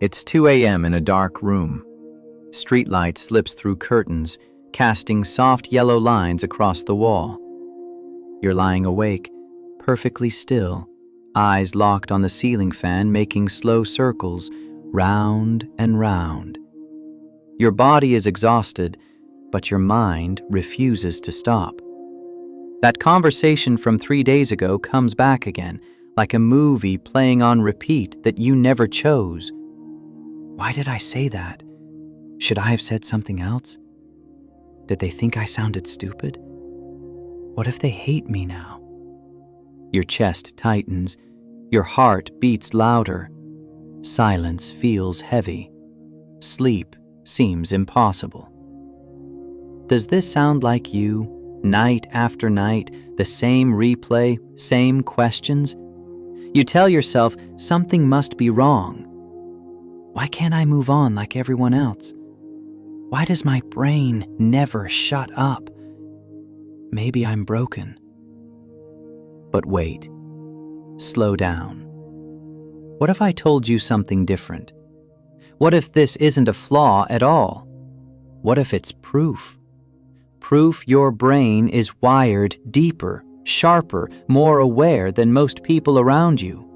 It's 2 a.m. in a dark room. Streetlight slips through curtains, casting soft yellow lines across the wall. You're lying awake, perfectly still, eyes locked on the ceiling fan making slow circles, round and round. Your body is exhausted, but your mind refuses to stop. That conversation from 3 days ago comes back again, like a movie playing on repeat that you never chose. Why did I say that? Should I have said something else? Did they think I sounded stupid? What if they hate me now? Your chest tightens, your heart beats louder. Silence feels heavy. Sleep seems impossible. Does this sound like you? Night after night, the same replay, same questions? You tell yourself something must be wrong. Why can't I move on like everyone else? Why does my brain never shut up? Maybe I'm broken. But wait. Slow down. What if I told you something different? What if this isn't a flaw at all? What if it's proof? Proof your brain is wired deeper, sharper, more aware than most people around you.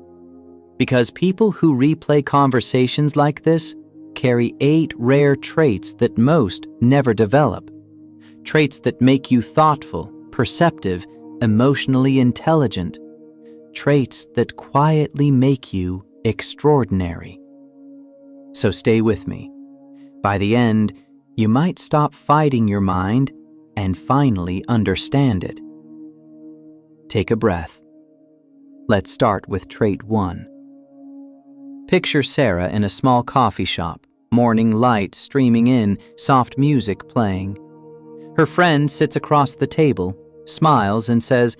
Because people who replay conversations like this carry 8 rare traits that most never develop. Traits that make you thoughtful, perceptive, emotionally intelligent. Traits that quietly make you extraordinary. So stay with me. By the end, you might stop fighting your mind and finally understand it. Take a breath. Let's start with trait 1. Picture Sarah in a small coffee shop, morning light streaming in, soft music playing. Her friend sits across the table, smiles and says,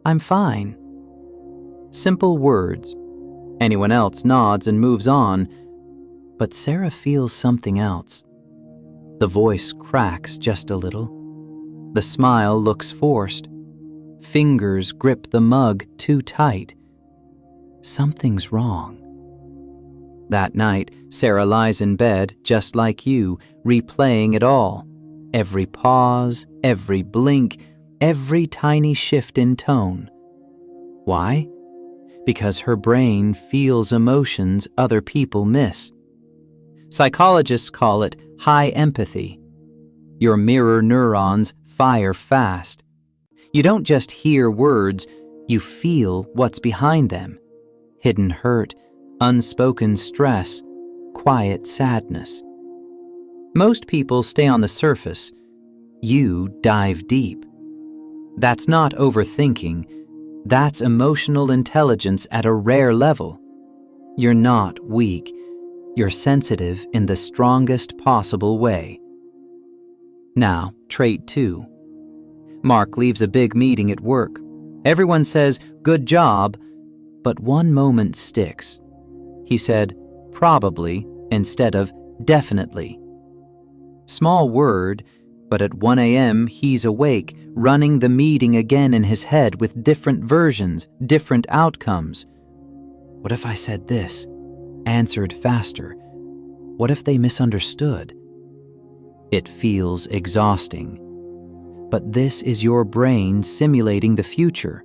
"I'm fine." Simple words. Anyone else nods and moves on, but Sarah feels something else. The voice cracks just a little. The smile looks forced. Fingers grip the mug too tight. Something's wrong. That night, Sarah lies in bed just like you, replaying it all. Every pause, every blink, every tiny shift in tone. Why? Because her brain feels emotions other people miss. Psychologists call it high empathy. Your mirror neurons fire fast. You don't just hear words, you feel what's behind them. Hidden hurt, unspoken stress, quiet sadness. Most people stay on the surface. You dive deep. That's not overthinking. That's emotional intelligence at a rare level. You're not weak. You're sensitive in the strongest possible way. Now, trait 2. Mark leaves a big meeting at work. Everyone says, "Good job," but one moment sticks. He said, "probably," instead of "definitely." Small word, but at 1 a.m. he's awake, running the meeting again in his head with different versions, different outcomes. What if I said this? Answered faster? What if they misunderstood? It feels exhausting. But this is your brain simulating the future.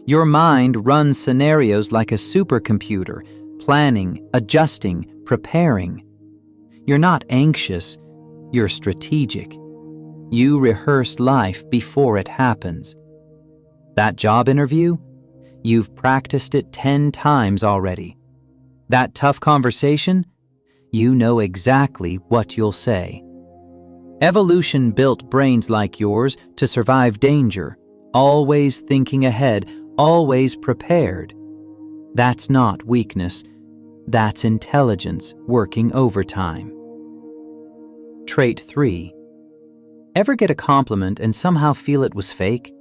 Your mind runs scenarios like a supercomputer, planning, adjusting, preparing. You're not anxious, you're strategic. You rehearse life before it happens. That job interview? You've practiced it 10 times already. That tough conversation? You know exactly what you'll say. Evolution built brains like yours to survive danger, always thinking ahead, always prepared. That's not weakness. That's intelligence working overtime. Trait 3. Ever get a compliment and somehow feel it was fake?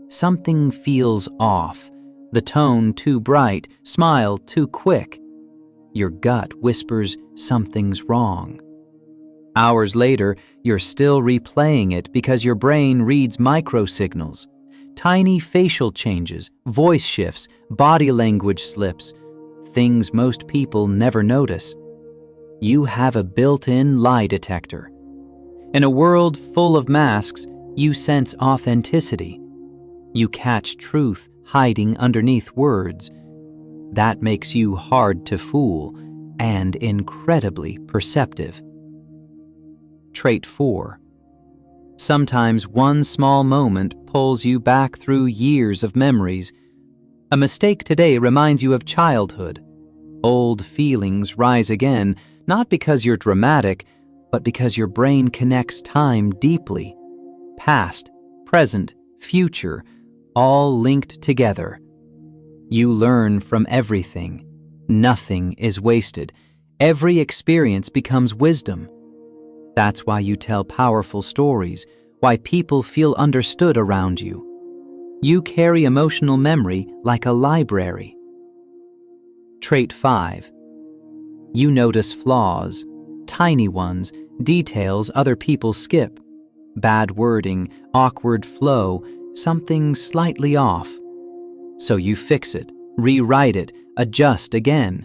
Something feels off. The tone too bright, smile too quick. Your gut whispers something's wrong. Hours later, you're still replaying it because your brain reads microsignals. Tiny facial changes, voice shifts, body language slips. Things most people never notice. You have a built-in lie detector. In a world full of masks, you sense authenticity. You catch truth hiding underneath words. That makes you hard to fool and incredibly perceptive. Trait 4. Sometimes one small moment pulls you back through years of memories. A mistake today reminds you of childhood. Old feelings rise again, not because you're dramatic, but because your brain connects time deeply. Past, present, future, all linked together. You learn from everything. Nothing is wasted. Every experience becomes wisdom. That's why you tell powerful stories, why people feel understood around you. You carry emotional memory like a library. Trait 5. You notice flaws, tiny ones, details other people skip. Bad wording, awkward flow, something slightly off. So you fix it, rewrite it, adjust again.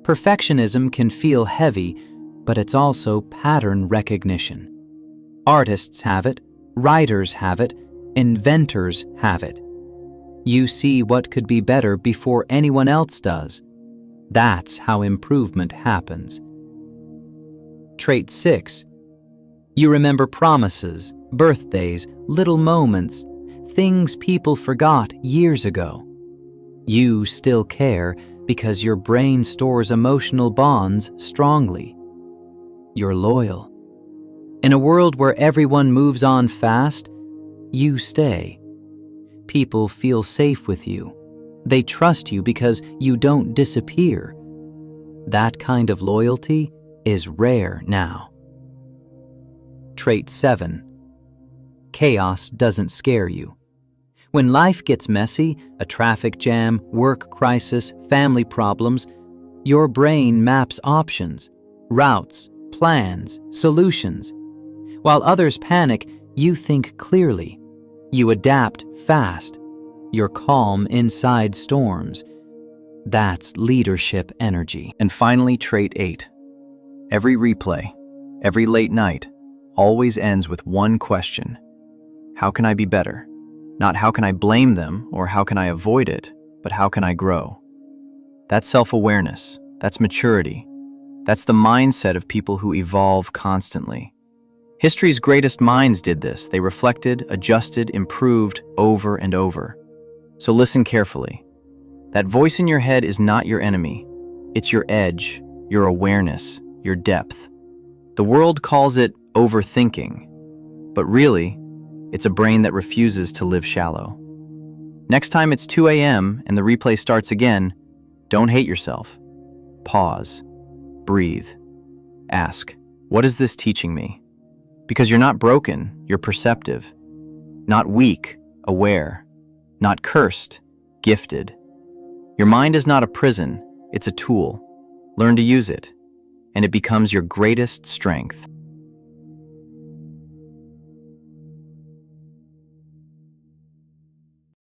Perfectionism can feel heavy, but it's also pattern recognition. Artists have it, writers have it, inventors have it. You see what could be better before anyone else does. That's how improvement happens. Trait 6. You remember promises, birthdays, little moments, things people forgot years ago. You still care because your brain stores emotional bonds strongly. You're loyal. In a world where everyone moves on fast, you stay. People feel safe with you. They trust you because you don't disappear. That kind of loyalty is rare now. Trait 7. Chaos doesn't scare you. When life gets messy, a traffic jam, work crisis, family problems, your brain maps options, routes, plans, solutions. While others panic, you think clearly. You adapt fast. You're calm inside storms. That's leadership energy. And finally, trait 8. Every replay, every late night, always ends with one question. How can I be better? Not how can I blame them or how can I avoid it, but how can I grow? That's self-awareness. That's maturity. That's the mindset of people who evolve constantly. History's greatest minds did this. They reflected, adjusted, improved over and over. So listen carefully. That voice in your head is not your enemy. It's your edge, your awareness, your depth. The world calls it overthinking, but really, it's a brain that refuses to live shallow. Next time it's 2 a.m. and the replay starts again, don't hate yourself. Pause. Breathe. Ask, what is this teaching me? Because you're not broken, you're perceptive. Not weak, aware. Not cursed, gifted. Your mind is not a prison, it's a tool. Learn to use it, and it becomes your greatest strength.